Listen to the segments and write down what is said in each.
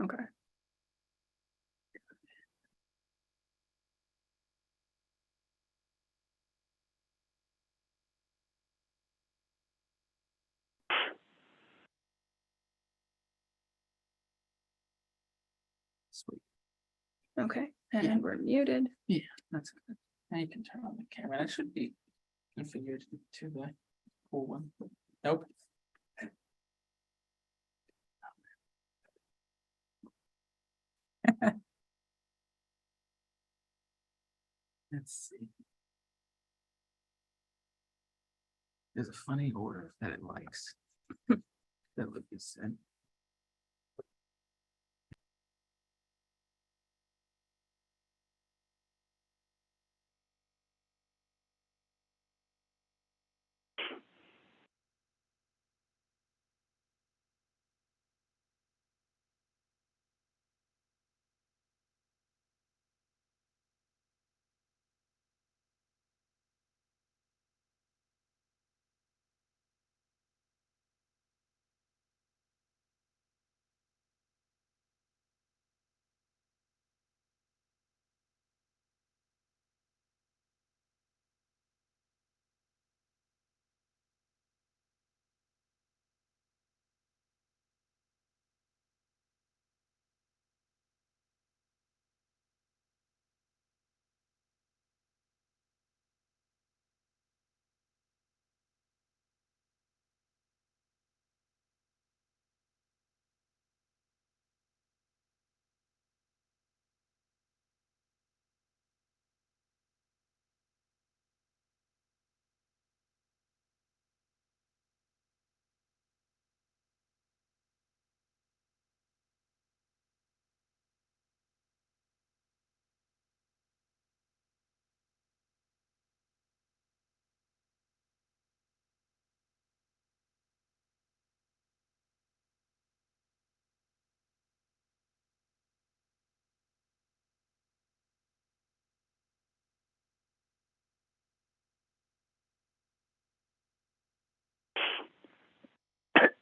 Okay. Sweet. Okay, and Yeah. we're muted. Yeah, that's good. Now you can turn on the camera. That should be configured to the full one. Nope. Let's see. There's a funny order that it likes. That would be sent.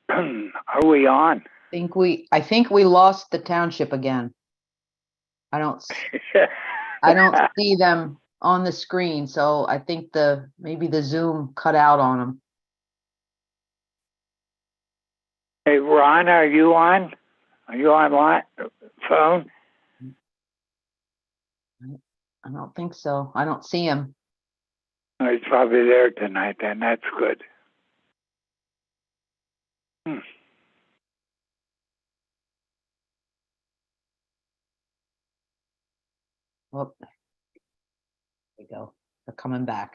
Are we on? I think we lost the township again. I don't see them on the screen, so I think maybe the Zoom cut out on them. Hey, Ron, are you on? Are you on phone? I don't think so. I don't see him. Oh, he's probably there tonight, then. That's good. Oh, there we go. They're coming back.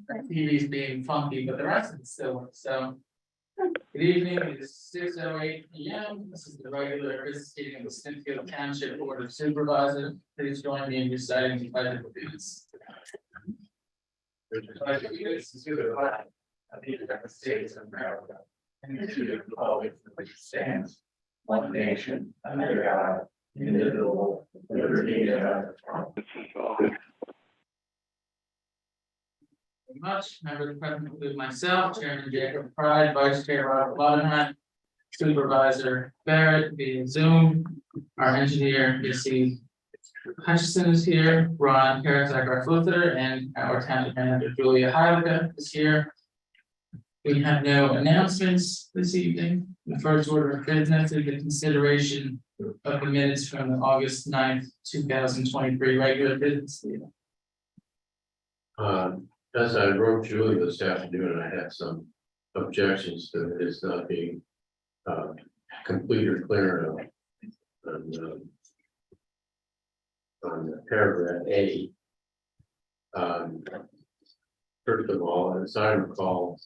TV's being funky, but the rest of it still works, so. Good evening, it is 6:08 PM, this is the regular business meeting of the Smithfield Township Board of Supervisors, please join me in reciting the pledge of allegiance. Pledge of allegiance to the flag of the United States of America, and to the republic for which it stands, one nation, under God, indivisible, with liberty and justice. This is all. Very much. Members present include myself, Chairman Jacob Pride, Vice Chair Robert Lodenheim, Supervisor Barrett via Zoom, our engineer Missy Hutchison is here, Ron Karazak, our solicitor, and our town manager Julia Heiliger is here. We have no announcements this evening. The first order of business is the consideration of the minutes from the August 9th, 2023 regular business meeting. As I wrote Julie this afternoon, I had some objections to this not being complete or clear enough. On paragraph A. First of all, as I recall,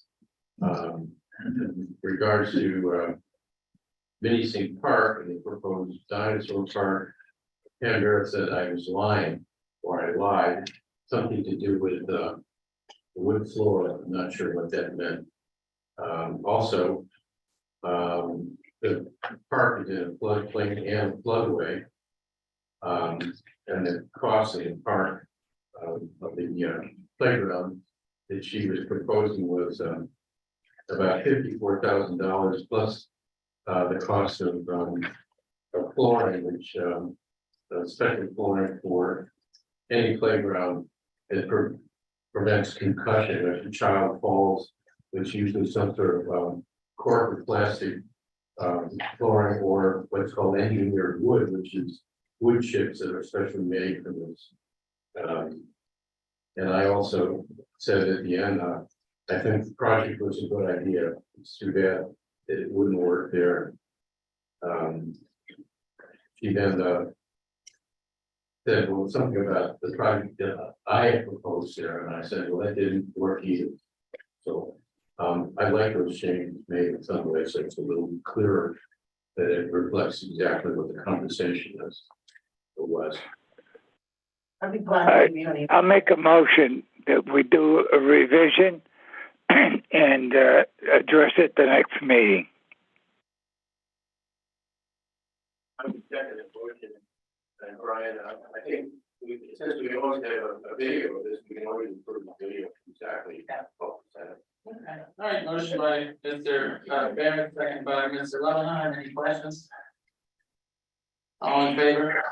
in regards to Mini Sink Park and the proposed dinosaur park, Pandora said I was lying, or I lied, something to do with wood floor. I'm not sure what that meant. Also, the park is in a floodplain and floodway. And the cost of the park of the playground that she was proposing was about $54,000 plus the cost of flooring, which special flooring for any playground that prevents concussion if a child falls, which usually some sort of cork or plastic flooring or what's called engineered wood, which is wood chips that are specially made for this. And I also said at the end, I think the project was a good idea. It's too bad that it wouldn't work there. She then said, well, something about the project that I had proposed there, and I said, well, that didn't work either. So I like those changes made in some ways, so it's a little clearer that it reflects exactly what the conversation is. It was. I'll make a motion that we do a revision and address it the next meeting. I'm second the motion, and Brian, I think since we always have a video of this, we can always improve the video exactly. Okay. All right, motion by Mr. Barrett, second by Mr. Lodenheim. Any questions? All in favor?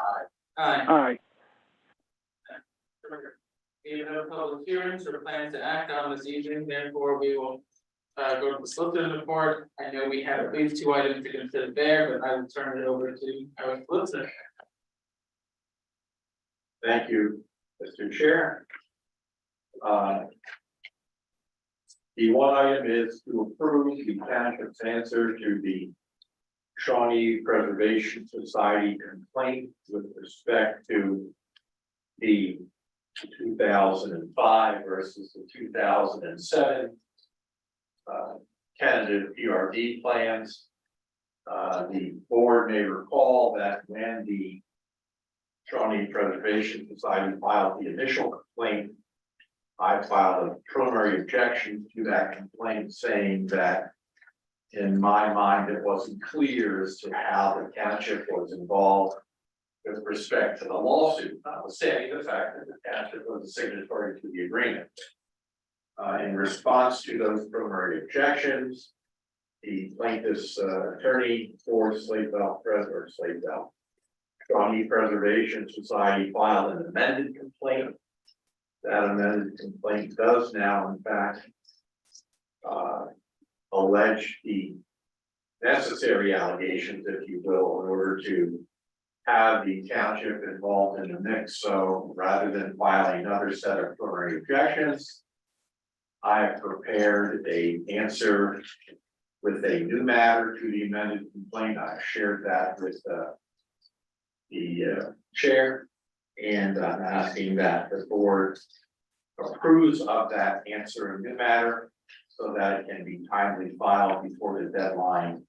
Aye. Aye. We have no public hearings or plans to act on this evening, therefore we will go to the solicitor's report. I know we have at least 2 items to consider there, but I will turn it over to our solicitor. Thank you, Mr. Chair. The one item is to approve the township's answer to the Shawnee Preservation Society complaint with respect to the 2005 versus the 2007 tentative PRD plans. The board may recall that when the Shawnee Preservation Society filed the initial complaint, I filed a preliminary objection to that complaint saying that in my mind, it wasn't clear as to how the township was involved with respect to the lawsuit, notwithstanding the fact that the township was a signatory to the agreement. In response to those preliminary objections, the plaintiff's attorney for Slate-Belt Shawnee Preservation Society filed an amended complaint. That amended complaint does now, in fact, allege the necessary allegations, if you will, in order to have the township involved in the mix. So rather than filing another set of preliminary objections, I have prepared an answer with a new matter to the amended complaint. I've shared that with the chair, and I'm asking that the board approves of that answer in the matter so that it can be timely filed before the deadline,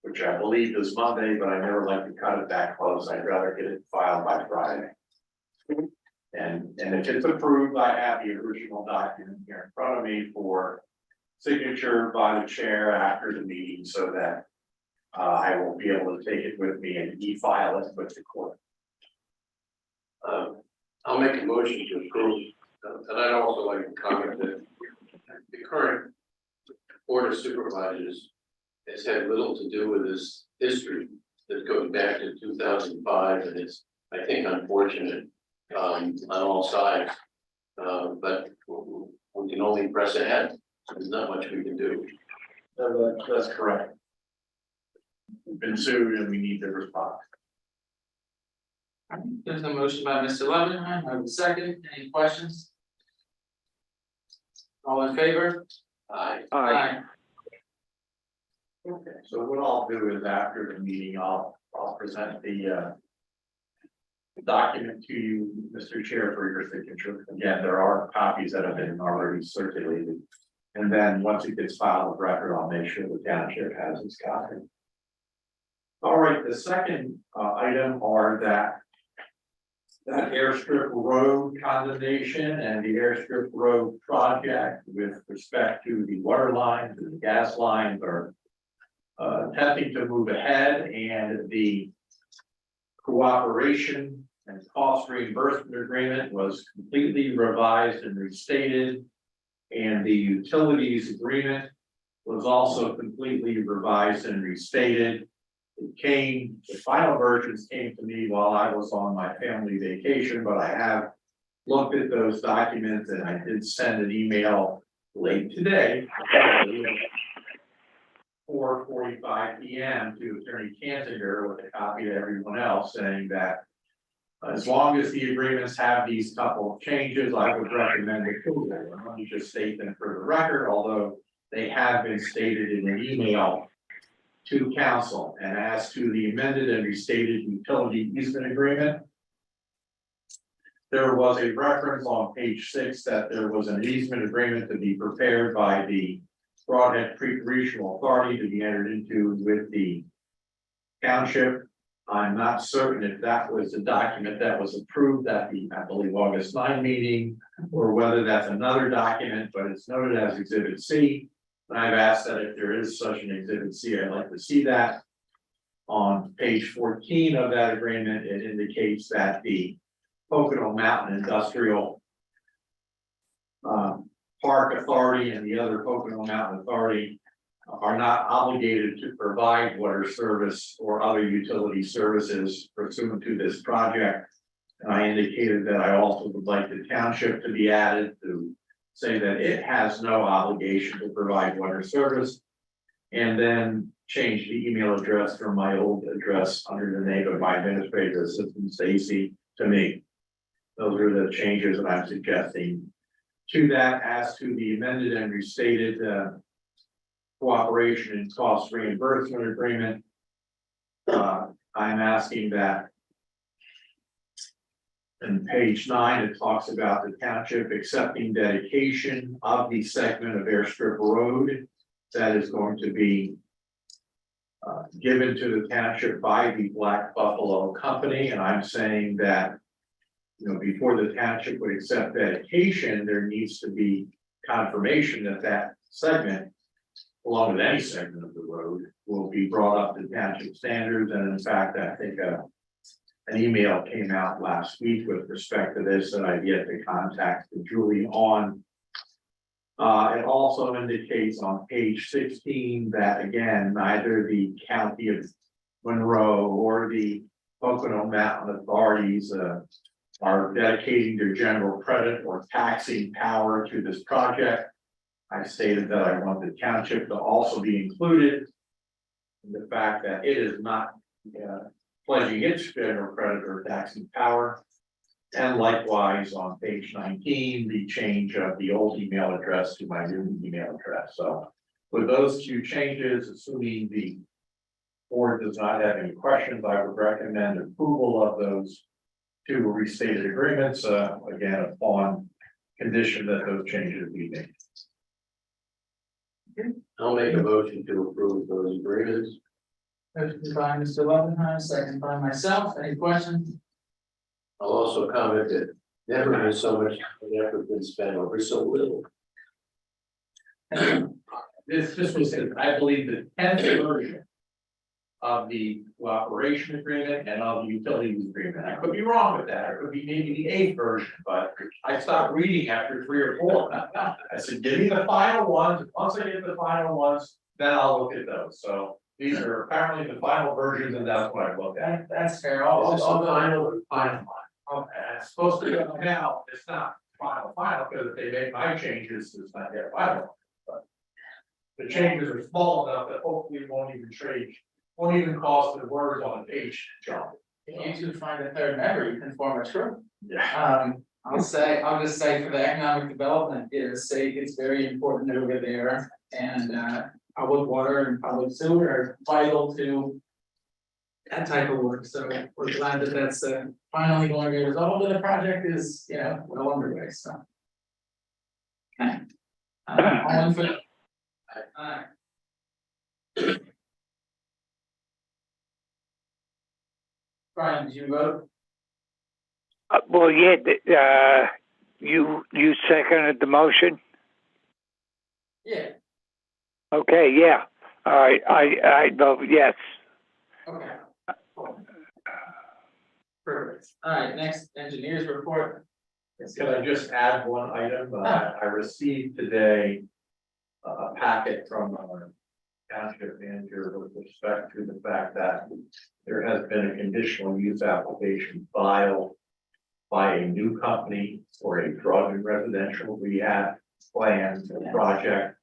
which I believe is Monday, but I never like to cut it that close. I'd rather get it filed by Friday. And if it's approved, I have the original document here in front of me for signature by the chair after the meeting so that I will be able to take it with me and e-file it with the court. I'll make a motion to approve, and I'd also like to comment that the current Board of Supervisors has had little to do with this history that goes back to 2005, and it's, I think, unfortunate on all sides. But we can only press ahead. There's not much we can do. That's correct. We've been sued and we need to respond. There's a motion by Mr. Levinheim, I have a second, any questions? All in favor? Aye. Okay, so what I'll do is after the meeting, I'll present the document to you, Mr. Chair, for your signature. Again, there are copies that have been already circulated. And then once it gets filed with record, I'll make sure the township has its copy. All right, the second item are that airstrip road condemnation and the airstrip road project with respect to the water lines and the gas lines are attempting to move ahead, and the cooperation and cost reimbursement agreement was completely revised and restated, and the utilities agreement was also completely revised and restated. The final versions came to me while I was on my family vacation, but I have looked at those documents and I did send an email late today, 4:45 p.m. to Attorney Kanziger with a copy to everyone else saying that as long as the agreements have these couple of changes, I would recommend approval. And let me just state them for the record, although they have been stated in an email to council. And as to the amended and restated utility easement agreement, there was a reference on page 6 that there was an easement agreement to be prepared by the Broadhead Creek Regional Authority to be entered into with the township. I'm not certain if that was the document that was approved at the, I believe, August 9 meeting, or whether that's another document, but it's noted as Exhibit C. And I've asked that if there is such an Exhibit C, I'd like to see that. On page 14 of that agreement, it indicates that the Pocono Mountain Industrial Park Authority and the other Pocono Mountain Authority are not obligated to provide water service or other utility services pursuant to this project. And I indicated that I also would like the township to be added to say that it has no obligation to provide water service. And then change the email address from my old address under the name of my administrative assistant Stacy to me. Those are the changes that I'm suggesting. To that, as to the amended and restated cooperation and cost reimbursement agreement, I'm asking that in page 9, it talks about the township accepting dedication of the segment of airstrip road that is going to be given to the township by the Black Buffalo Company. And I'm saying that, you know, before the township would accept dedication, there needs to be confirmation that that segment, along with any segment of the road, will be brought up to township standards. And in fact, I think an email came out last week with respect to this that I've yet to contact Julie on. It also indicates on page 16 that, again, neither the county of Monroe or the Pocono Mountain authorities are dedicating their general credit or taxing power to this project. I stated that I want the township to also be included in the fact that it is not pledging its general credit or taxing power. And likewise on page 19, the change of the old email address to my new email address. So with those two changes, assuming the board does not have any questions, I would recommend approval of those two restated agreements, again, upon condition that those changes be made. I'll make a motion to approve those agreements. Motion by Mr. Loveenheim, second by myself. Any questions? I'll also comment that never has so much effort been spent over so little. This was, I believe, the 10th version of the cooperation agreement and of the utilities agreement. I could be wrong with that. It could be maybe the 8th version, but I stopped reading after 3 or 4. I said, give me the final ones. Once I get the final ones, then I'll look at those. So these are apparently the final versions, and that's what I looked at. That's fair. Is this the final? Okay, it's supposed to be now. It's not final, because if they make my changes, it's not yet final. But the changes are small enough that hopefully it won't even cause the words on the page to jump. If you two find a third member, you can form a troop. Yeah. I'll just say for the economic development, it's very important over there, and public water and public sewer are vital to that type of work, so we're glad that that's finally going to be resolved, and the project is, well underway, so. Okay. All in favor? Aye. Brian, did you vote? Well, yeah, you seconded the motion? Yeah, Okay, yeah. All right, I vote yes. okay. Cool. Perfect, all right, next, engineers report. Can I just add one item? I received today a packet from our township manager with respect to the fact that there has been a conditional use application filed by a new company for a drug and residential rehab plan project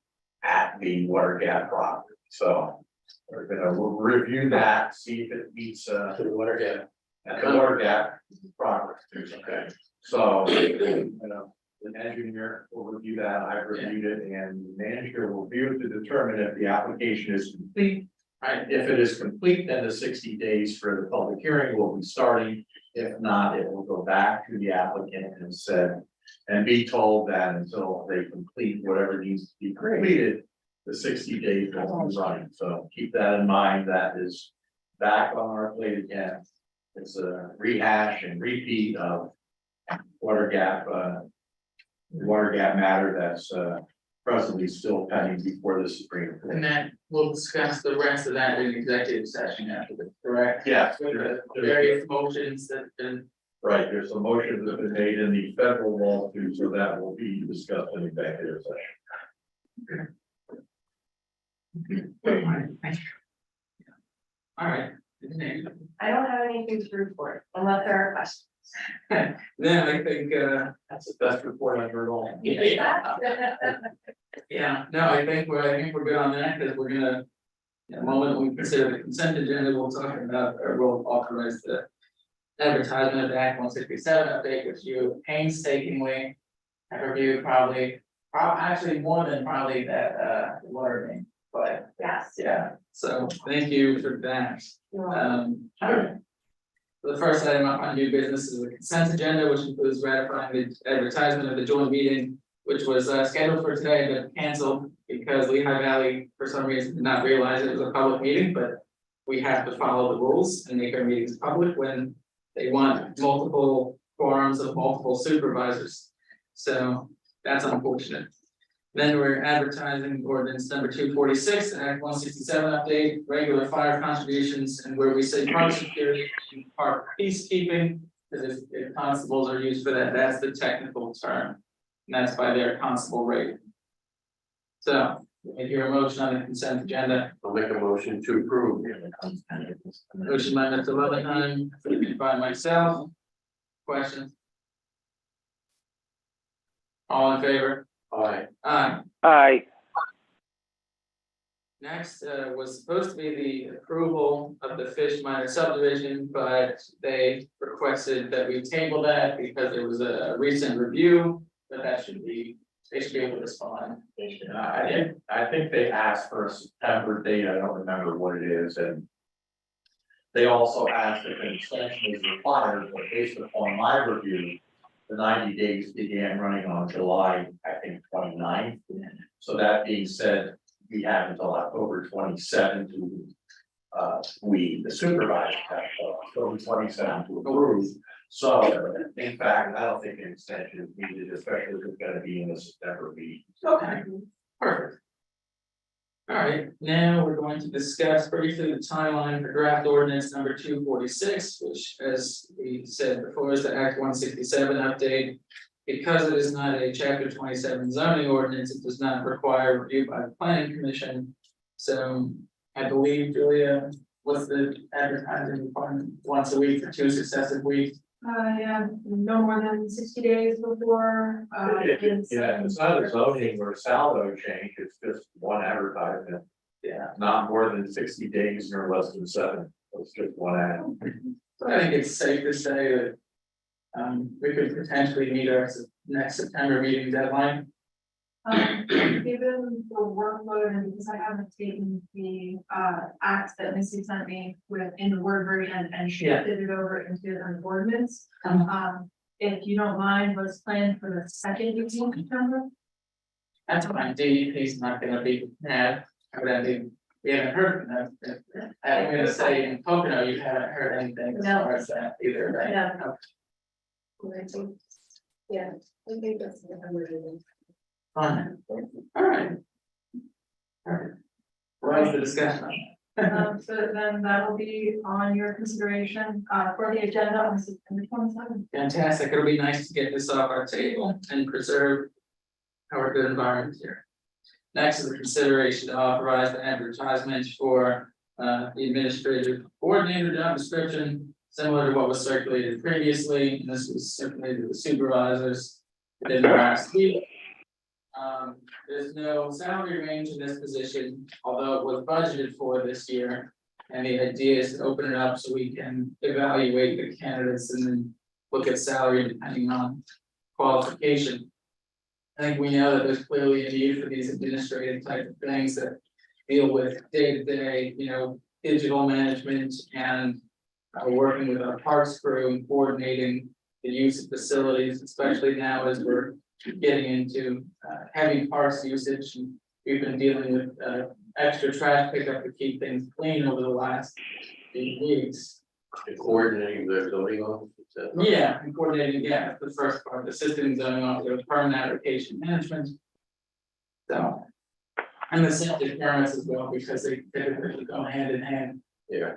at the water gap property. So we're gonna review that, see if it meets To the water gap. at the water gap property. Okay, so an engineer will review that. I've reviewed it, and the manager will view it to determine if the application is complete. Right, if it is complete, then the 60 days for the public hearing will be starting. If not, it will go back to the applicant and be told that until they complete whatever needs to be completed, the 60 days will be running. So keep that in mind. That is back on our plate again. It's a rehash and repeat of water gap matter that's presently still pending before the Supreme Court. And then we'll discuss the rest of that in executive session after this, correct? Yes. With the various motions that have been. Right, there's a motion that's been made in the federal law too, so that will be discussed in executive session. All right. I don't have anything to report unless there are questions. Then I think, That's the best report I've heard all. yeah, no, I think we're good on that, because we're gonna. In a moment, when we consider the consent agenda, we'll talk about, or we'll authorize the advertisement of the Act 167 update, which you painstakingly have reviewed actually more than probably that, water main, but Yes. yeah, so thank you for that. You're welcome. All right. The first item on new business is the consent agenda, which includes ratifying the advertisement of the joint meeting, which was scheduled for today, but canceled because Lehigh Valley, for some reason, did not realize it was a public meeting, but we have to follow the rules and make our meetings public when they want multiple forums of multiple supervisors. So that's unfortunate. Then we're advertising ordinance number 246, Act 167 update, regular fire contributions, and where we say park security and park peacekeeping, because if constables are used for that, that's the technical term. And that's by their constable rate. So, we hear a motion on the consent agenda. I'll make a motion to approve. Motion by Mr. Loveenheim, seconded by myself. Questions? All in favor? Aye. Aye. Aye. Next, was supposed to be the approval of the Fish Minor subdivision, but they requested that we table that because there was a recent review, but they should be able to respond. I think they asked for a September date. I don't remember what it is, and they also asked if an extension is required, but based upon my review, the 90 days began running on July, I think, 29th. So that being said, we have until October 27 to, the supervisors have October 27 to approve. So in fact, I don't think an extension is needed, especially if it's gonna be in the September meeting. Okay, perfect. All right, now we're going to discuss briefly the timeline for draft ordinance number 246, which, as we said before, is the Act 167 update. Because it is not a chapter 27 zoning ordinance, it does not require review by the planning commission. So I believe, Julia, what's the advertising requirement, once a week for 2 successive weeks? Yeah, no more than 60 days before, Yeah, it's not a zoning or saldo change, it's just one advertisement, Yeah, not more than 60 days nor less than 7. It's just one ad. so I think it's safe to say that we could potentially meet our next September meeting deadline. Given the workload and because I haven't taken the acts that Missy sent me with in the Word version and shifted it over into an ordinance. If you don't mind, let's plan for the second week in September. That's fine, DEP's not gonna be mad, we haven't heard from them. I'm gonna say in Pocono, you haven't heard anything as far as that either, right? Yeah. Okay, Yeah, I think that's the number. fine, all right. All right. What was the discussion? So then that'll be on your consideration for the agenda on September 27th. Fantastic, it'll be nice to get this off our table and preserve our good environment here. Next is the consideration to authorize the advertisement for the administrative coordinator job description, similar to what was circulated previously, and this was circulated to the supervisors within the last week. There's no salary range in this position, although it was budgeted for this year. And the idea is to open it up so we can evaluate the candidates and then look at salary depending on qualification. I think we know that there's clearly a need for these administrative type of things that deal with day-to-day, digital management and working with our parks crew and coordinating the use of facilities, especially now as we're getting into heavy parks usage. And we've been dealing with extra trash pickup to keep things clean over the last few weeks. Coordinating the zoning office. Yeah, and coordinating, yeah, the first part, the system zoning officer, permanent application management. So, and the septic permits as well, because they typically go hand in hand. Yeah,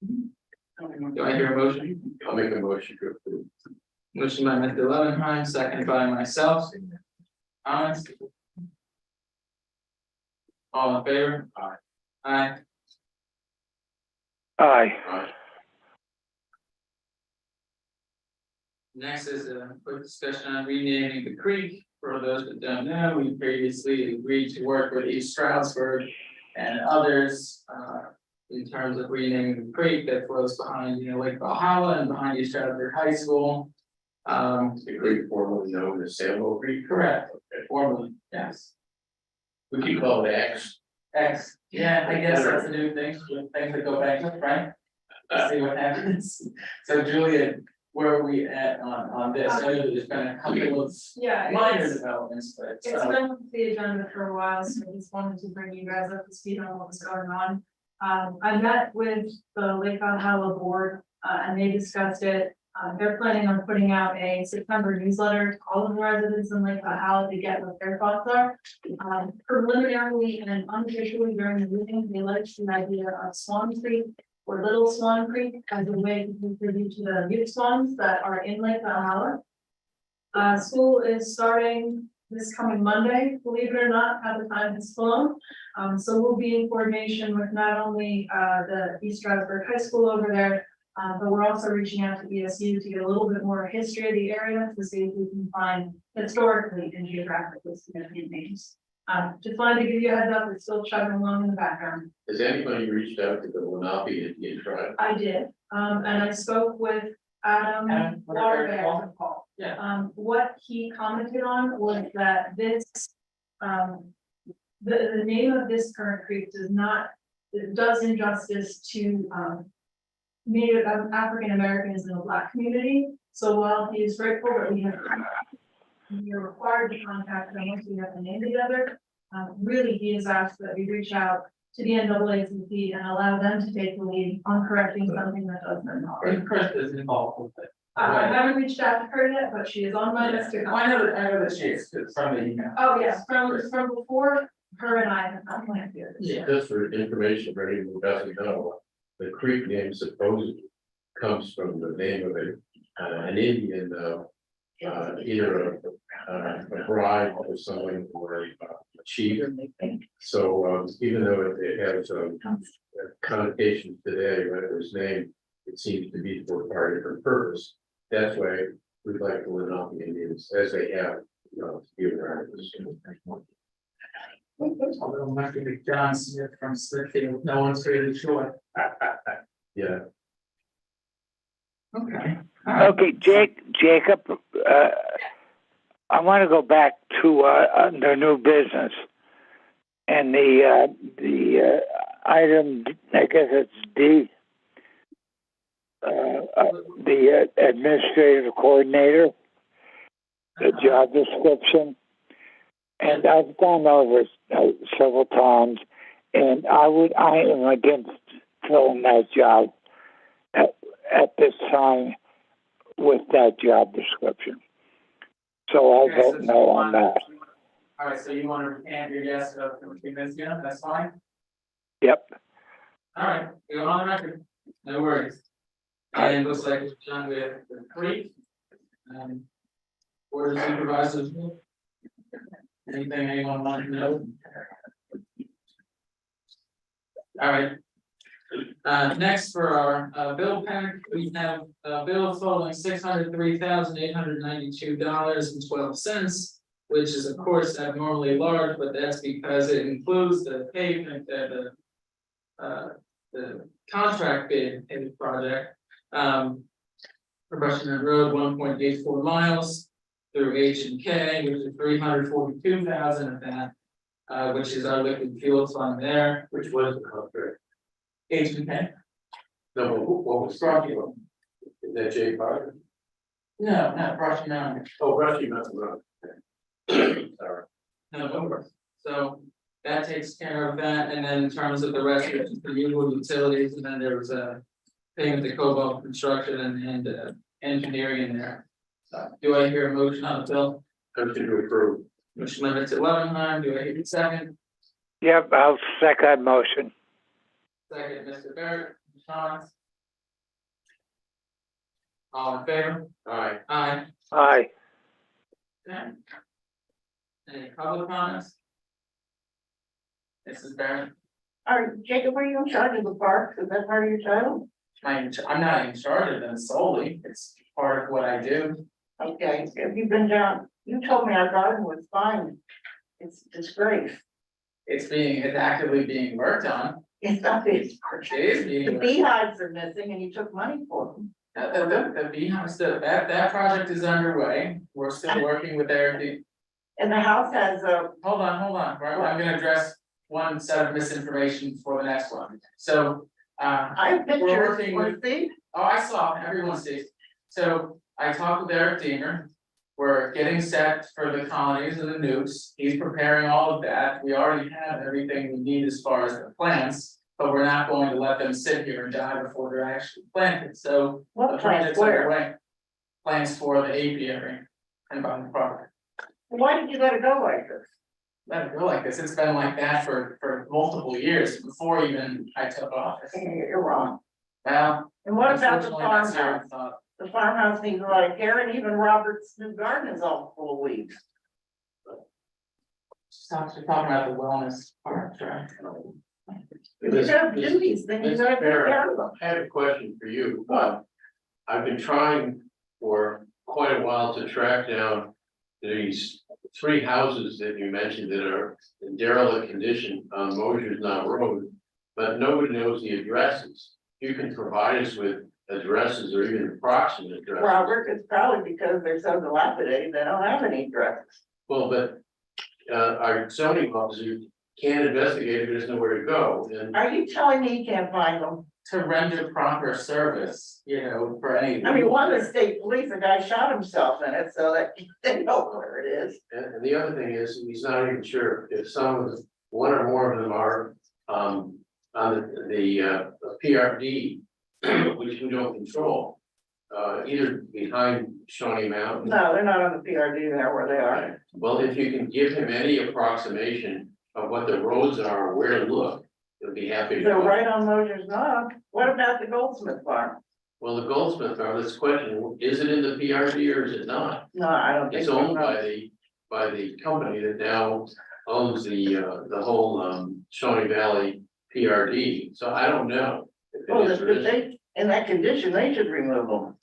Do I hear a motion? I'll make a motion to approve. Motion by Mr. Levenheim, second by myself. Comments? All in favor? Aye. Aye. Aye. Next is a quick discussion on renaming the creek. For those that don't know, we previously agreed to work with East Stroudsburg and others in terms of renaming the creek that flows behind, Lake Valhalla and behind East Stroudsburg High School. The creek formerly known as Sambo Creek. Correct, formally, yes. We can call it X. X, yeah, I guess that's a new thing, with things that go back to, right? Let's see what happens. So Julia, where are we at on this? I know there's been a couple of Yeah, minor developments, but. it's been on the agenda for a while, so I just wanted to bring you guys up to speed on what was going on. I met with the Lake Valhalla board, and they discussed it. They're planning on putting out a September newsletter to all of the residents in Lake Valhalla to get what their thoughts are. Preliminarily and unofficially during the meeting, they liked the idea of Swan Creek or Little Swan Creek as a way to contribute to the youth swans that are in Lake Valhalla. School is starting this coming Monday, believe it or not, how the time has flown. So we'll be in coordination with not only the East Stroudsburg High School over there, but we're also reaching out to ESU to get a little bit more history of the area to see if we can find historically and geographically significant names. Just wanted to give you a heads up, it's still chugging along in the background. Has anybody reached out to the Lenape Indian tribe? I did, and I spoke with Adam Waterbear. Yeah. What he commented on was that this, the name of this current creek does not, it does injustice to Native African Americans in the Black community. So while he is grateful that we are required to contact them once we have the name together, really he has asked that we reach out to the NAACP and allow them to take the lead on correcting something that doesn't involve. And Chris is involved with it. I haven't reached out to her yet, but she is on my list to I contact. know that she is, it's from the email. Oh, yes, from before, her and I have not planned here. Yeah. Just for information for anyone who doesn't know, the creek name supposedly comes from the name of an Indian, either a bride or someone or a chief. So even though it has a connotation today, whatever his name, it seems to be for a very different purpose. That's why we'd like to live off the Indians as they have, given our. Although it might be John Smith from Smithfield, no one's really sure. Yeah, Okay. All right. Okay, Jacob, I want to go back to the new business and the item, I guess it's D, the administrative coordinator, the job description. And I've gone over it several times, and I am against filling that job at this time with that job description. So I'll Okay, so vote you no on wanna- that. All right, so you want to recant your yes of this, yeah, that's fine. Yep. All right, you're on the record, no worries. And it looks like it's done with the creek. Board of Supervisors. Anything anyone want to know? All right. Next for our bill pack, we have a bill totaling $603,892.12. Which is of course abnormally large, but that's because it includes the pavement that the contract bid in the project. For Rushmore Road, 1.84 miles through H and K, which is 342,000 of that. Which is our liquid fuel fund there, which was the contract. H and K. No, but what was fraudulent? Is that Jay Parker? No, not Rushmore Mountain. Oh, Rusty Mountain Road. Sorry. No, over. So that takes care of that, and then in terms of the rest, which is the usual utilities, and then there was a payment to Cobalt Construction and engineering in there. So do I hear a motion on the bill? Motion to approve. Motion limit to Levenheim, do I hear a second? Yep, I'll second motion. Second, Mr. Barrett, Sean. All in favor? Aye. Aye. Aye. Okay. Any public comments? Mrs. Barrett? Jacob, are you in charge of the parks? Is that part of your title? I'm not in charge of them solely, it's part of what I do. Okay, have you been down? You told me our garden was fine. It's disgrace. It's actively being worked on. It's not big. It is being The worked on. beehives are missing and you took money for them. The beehive, that project is underway. We're still working with their, And the house has a, hold on. I'm gonna address one set of misinformation for the next one. So, I have pictures, working with- want to see? oh, I saw, everyone sees. So I talked with Eric Deemer. We're getting set for the colonies and the nukes. He's preparing all of that. We already have everything we need as far as the plants. But we're not going to let them sit here and die before they're actually planted. So the What plans project's where? underway. Plans for the apiary and by the product. Why did you let it go like this? Let it go like this. It's been like that for multiple years before even I took office. You're wrong. Well. And what about the unfortunately, that's your farmhouse? thought. The farmhouse needs a lot of care, and even Robert's new garden is all full of weeds. Stop, you're talking about the wellness part, right? If you have duties, then you gotta take care of them. I have a question for you. I've been trying for quite a while to track down these 3 houses that you mentioned that are in derelict condition on Mosher's Knob Road, but nobody knows the addresses. You can provide us with addresses or even approximate addresses. Robert, it's probably because they're so dilapidated, they don't have any addresses. Well, but our zoning officer can't investigate if there's nowhere to go, and Are you telling me you can't find them? to render proper service, for any. I mean, one of the state police, a guy shot himself in it, so that they know where it is. And the other thing is, he's not even sure if one or more of them are, on the PRD, which we don't control. Either behind Shawnee Mountain. No, they're not on the PRD there where they are. Well, if you can give him any approximation of what the roads are, or where to look, he'll be happy to They're know. right on Mosher's Knob. What about the Goldsmith farm? Well, the Goldsmith farm, this question, is it in the PRD or is it not? No, I don't think It's so. owned by the company that now owns the whole, Shawnee Valley PRD, so I don't know. If it Well, is or if isn't. they, in that condition, they should remove them.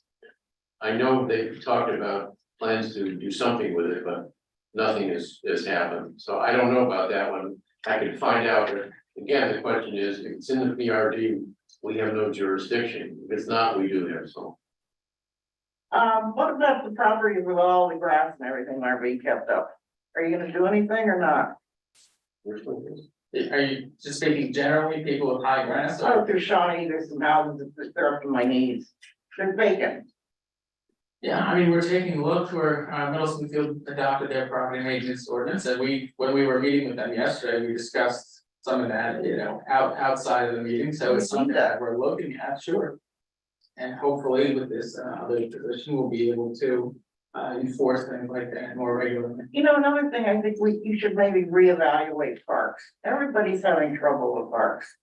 I know they've talked about plans to do something with it, but nothing has happened, so I don't know about that one. I can find out, but again, the question is, if it's in the PRD, we have no jurisdiction, if it's not, we do have some. What about the property with all the grass and everything are being kept up? Are you gonna do anything or not? Which one is? Are you just speaking generally, people with high grass? Oh, through Shawnee, there's some houses that they're up to my knees. They're vacant. Yeah, I mean, we're taking a look where Middle Smithfield adopted their property maintenance ordinance, and when we were meeting with them yesterday, we discussed some of that, outside of the meeting, so it's something that we're looking at, sure. And hopefully with this other position, we'll be able to enforce things like that more regularly. You know, another thing, I think you should maybe reevaluate parks. Everybody's having trouble with parks.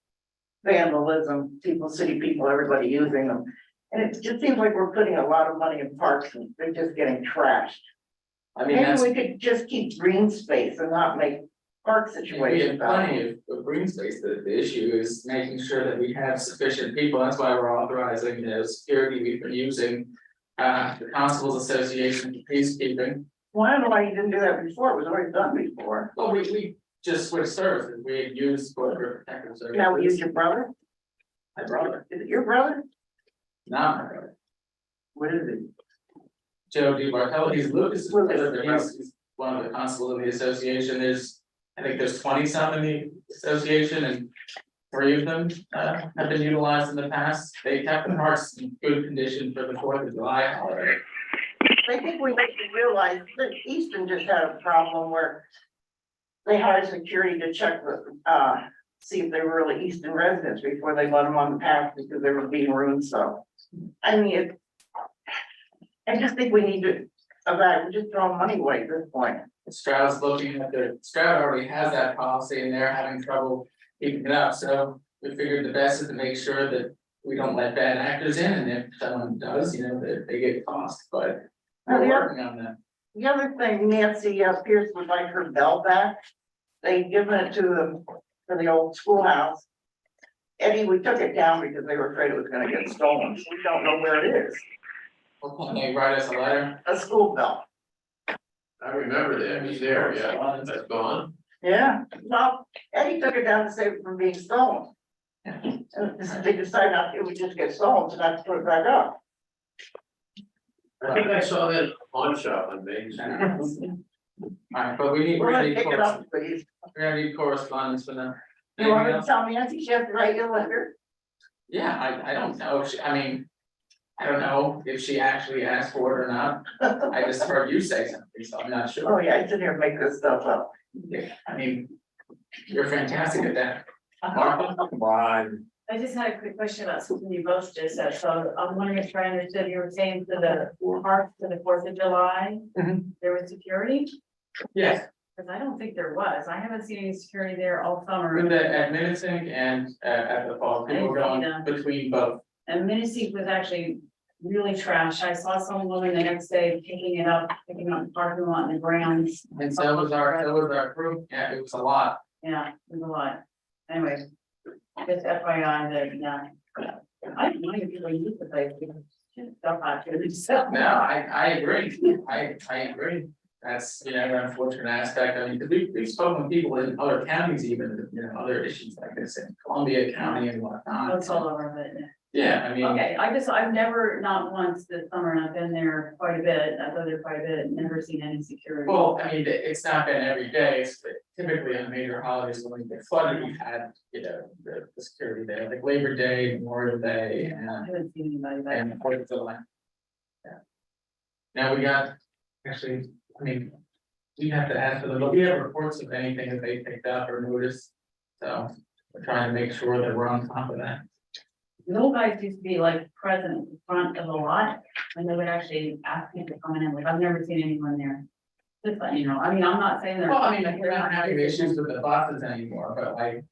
Vandalism, city people, everybody using them. And it just seems like we're putting a lot of money in parks and they're just getting trashed. I mean, Maybe that's, we could just keep green space and not make park we have situations. plenty of green space, the issue is making sure that we have sufficient people, that's why we're authorizing the security we've been using. The Constables Association for Peacekeeping, Well, I don't know why you didn't do that before. It was already done before. well, we just switched services, we had used border protective services. Now we use your brother? My brother, Is it your brother? not my brother. What is it? Joe DiBartello, he's Lucas's Lucas, brother, but he's one of the constables in the association, I think there's 20 some in the association and 3 of them have been utilized in the past. They kept the parks in good condition for the 4th of July holiday. I think we need to realize that Easton just had a problem where they hired security to check see if they were really Easton residents before they let them on the path because they were being rude, so. I mean, I just think we need to, we're just throwing money away at this point. Stroud's looking at Stroud already has that policy and they're having trouble keeping it up, so we figured the best is to make sure that we don't let bad actors in, and if someone does, that they get cost, but we're working on that. The other thing, Nancy Pierce would like her bell back. They'd given it to them for the old schoolhouse. Eddie, we took it down because they were afraid it was gonna get stolen, so we don't know where it is. Well, can they write us a letter? A school bell. I remember that, he's there, yeah, that's gone. Yeah, well, Eddie took it down to save it from being stolen. And they decided not, it would just get stolen, so not to put it back up. I think I saw that pawn shop on Main Street. Alright, but we We're gonna need pick it up, please. correspondence for them. You want Anything to else? tell Nancy she has to write you a letter? Yeah, I don't know, if I don't know if she actually asked for it or not, I just heard you say something, so I'm not sure. Oh, yeah, I sit here and make this stuff up. Yeah, you're fantastic at that. Martha? Come on. I just had a quick question about something you both just said, so I'm wondering if I understood, you were saying for the park for the 4th of July, Mhm. there was security? Yes, Because I don't think there was, I haven't seen any security there all summer. with the at Minisink and at the fall, people were going between both. And Minnesota was actually really trash, I saw some woman the next day picking it up the parking lot and the grounds, And so was our group, yeah, it was a lot. yeah, it was a lot. Anyway, just FYI that, I don't mind if people use the place, because stuff out there, so. No, I agree, I agree. That's, an unfortunate aspect, because we've spoken with people in other counties even, other issues like this in Columbia County and whatnot. It's all over, but. Yeah, Okay, I've never, not once this summer, and I've been there quite a bit, I've been there quite a bit, never seen any security. well, it's not been every day, it's typically on major holidays when we get flooded, we've had, the security there, like Labor Day, Memorial Day, I and haven't seen anybody, but. and Fourth of July. Yeah. Now we got, actually, I mean, we have to ask for them, but we have reports of anything that they picked up or noticed. So we're trying to make sure that we're on top of that. The old guys used to be like present in front of the lot, and they would actually ask people coming in, like, I've never seen anyone there. Just let you know, I mean, I'm not saying they're. Well, I mean, we're not having issues with the buses anymore, but like,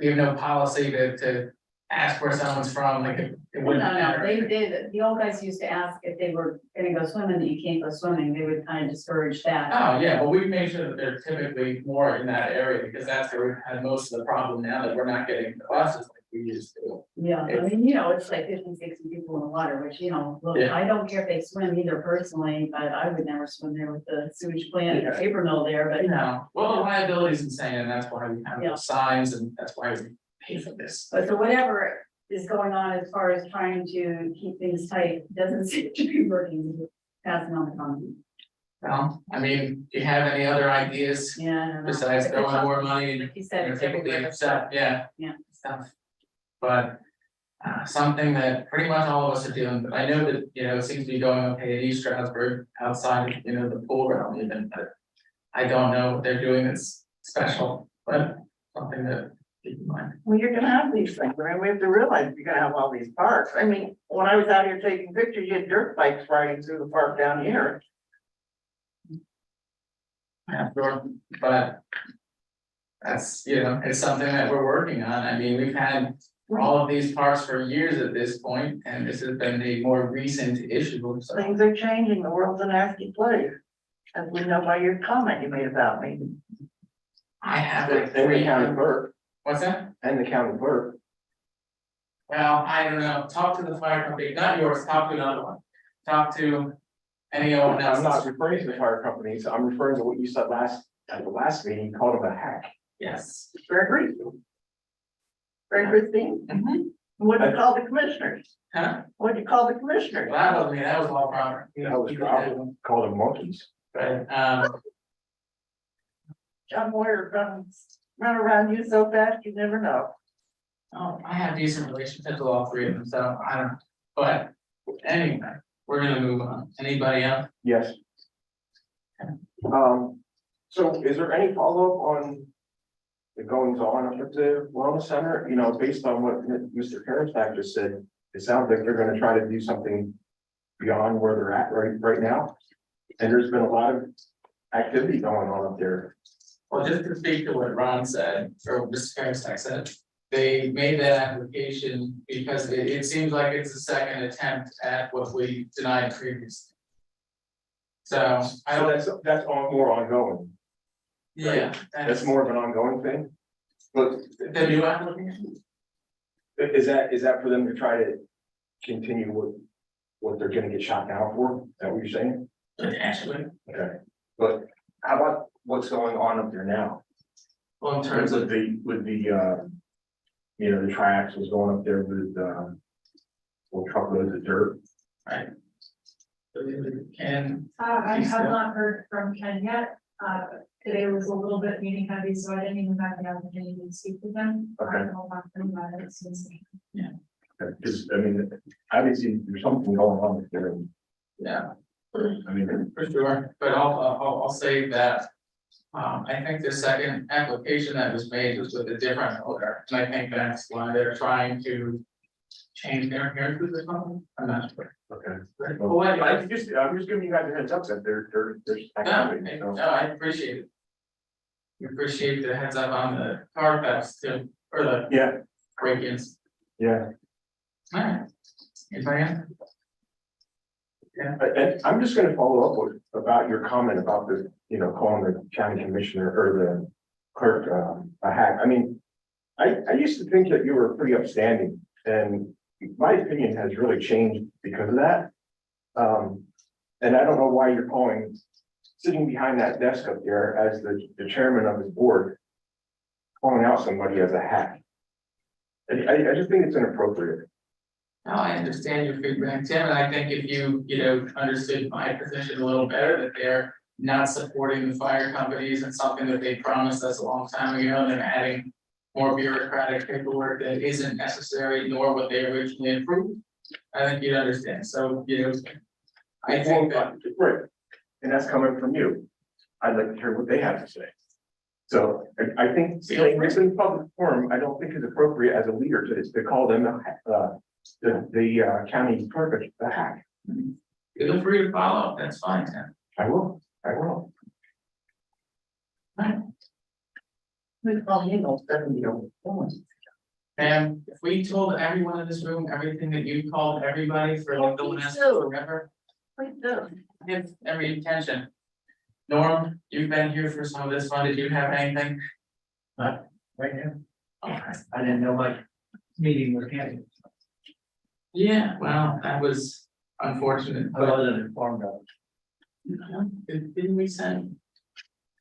we have no policy to ask where someone's from, like, it No, wouldn't no, matter. they did, the old guys used to ask if they were gonna go swimming, that you can't go swimming, they would kind of discourage that. Oh, yeah, but we've made sure that they're typically more in that area, because that's where we've had most of the problem now, that we're not getting the buses like we used to. Yeah, I mean, it's like 50, 60 people in the water, which, look, Yeah. I don't care if they swim either personally, but I would never swim there with the sewage plant and paper mill there, but. No, well, the liability is insane, and that's why we have Yeah. those signs, and that's why we pay for this. But so whatever is going on as far as trying to keep things tight, doesn't seem to be working, passing on the comment. Well, I mean, do you have any other ideas Yeah, I don't know. besides It's throwing tough. more money and Like you said, it's typically everywhere. stuff, yeah. Yeah. Stuff. But something that pretty much all of us are dealing with. I know that, it seems to be going okay at East Stroudsburg outside of, the pool realm even, but I don't know what they're doing that's special, but something that keep in mind. Well, you're gonna have these things, I mean, we have to realize you're gonna have all these parks, I mean, when I was out here taking pictures, you had dirt bikes riding through the park down here. Yeah, sure, but that's, it's something that we're working on. I mean, we've had all of these parks for years at this point, and this has been a more recent issue, so. Things are changing, the world's a nasty place, as we know by your comment you made about me. I have And like the three. county clerk, What's that? and the county clerk. Well, I don't know, talk to the fire company, not yours, talk to another one. Talk to anyone else. I'm not referring to the fire companies, I'm referring to what you said at the last meeting, you called them a hack. Yes. Very good. Very good thing. Mhm. What do you call the commissioners? Huh? What do you call the commissioners? Well, that wasn't me, that was all Robert. That was problem, called them monkeys. But, John Moyer runs, run around you so fast, you never know. oh, I have decent relationships with all three of them, so I don't, but anyway, we're gonna move on. Anybody else? Yes. So is there any follow-up on the goings on up at the wellness center? Based on what Mr. Karastak just said, it sounds like they're gonna try to do something beyond where they're at right now. And there's been a lot of activity going on up there. Well, just to speak to what Ron said, or Mr. Karastak said, they made that application because it seems like it's the second attempt at what we denied previously. So I So don't, that's more ongoing. yeah. That's more of an ongoing thing. But The new application? is that for them to try to continue what they're gonna get shot down for? Is that what you're saying? Potentially. Okay. But how about what's going on up there now? Well, in In terms terms of, of the the triaxles going up there with truckloads of dirt. right. And, I have not heard from Ken yet. Today was a little bit meeting heavy, so I didn't even have the opportunity to speak with them. Okay. I'll talk to them about it since. Because, obviously, there's something going on up there. yeah, I mean, for sure, but I'll say that. I think the second application that was made was with a different owner, and I think that's why they're trying to change their appearances or something. I'm not sure. okay. But what, I'm just giving you guys a heads up that there's activity. no, I appreciate it. We appreciate the heads up on the car thefts too, or the Yeah, break-ins. yeah. Alright. Anybody else? And I'm just gonna follow up about your comment about the, calling the county commissioner or the clerk, a hack. I mean, I used to think that you were pretty upstanding, and my opinion has really changed because of that. And I don't know why you're sitting behind that desk up there as the chairman of his board, calling out somebody as a hack. I just think it's inappropriate. No, I understand your feedback, Tim, and I think if you, understood my position a little better, that they're not supporting the fire companies and something that they promised us a long time ago, and adding more bureaucratic paperwork that isn't necessary nor what they originally approved, I think you'd understand. So, I think that, Right, and that's coming from you. I'd like to hear what they have to say. So I think saying this in public forum, I don't think is appropriate as a leader to call them, the county clerk a hack. feel free to follow up, that's fine, Tim. I will. And if we told everyone in this room everything that you called everybody for like the last forever, Please do. give every attention. Norm, you've been here for some of this one, did you have anything? Right here. Okay. I didn't know my meeting was canceled. Yeah, well, that was unfortunate, I but wasn't informed of didn't we send?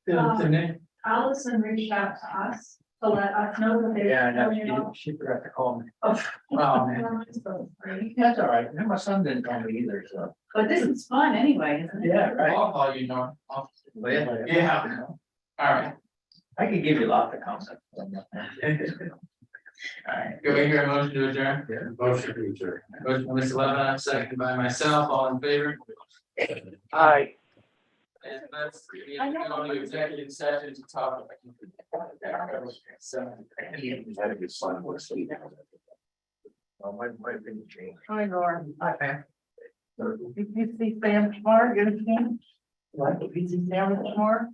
To Nick, Allison reached out to us to let us know that it. they. Yeah, I know, were going off. she forgot to call me. oh man, Where am I supposed to be? That's all right. And my son didn't call me either, so. But this is fun anyway, isn't it? Yeah, right. I'll call you, Norm. Well, yeah. Yeah. Alright. I could give you lots of concepts. Alright, go we hear a motion to adjourn? Motion to adjourn. Motion by Mr. Lebanon, seconded by myself, all in favor? Aye. And let's, we have to go to executive session to talk. So. Had a good son, let's see. My opinion changed. Hi, Norm. Hi, Pam. Did you see Sam tomorrow? Get a chance? Like, did you see Sam tomorrow?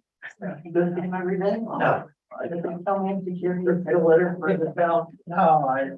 You go to him every day? No. I didn't tell him to give you a letter for the bell. No,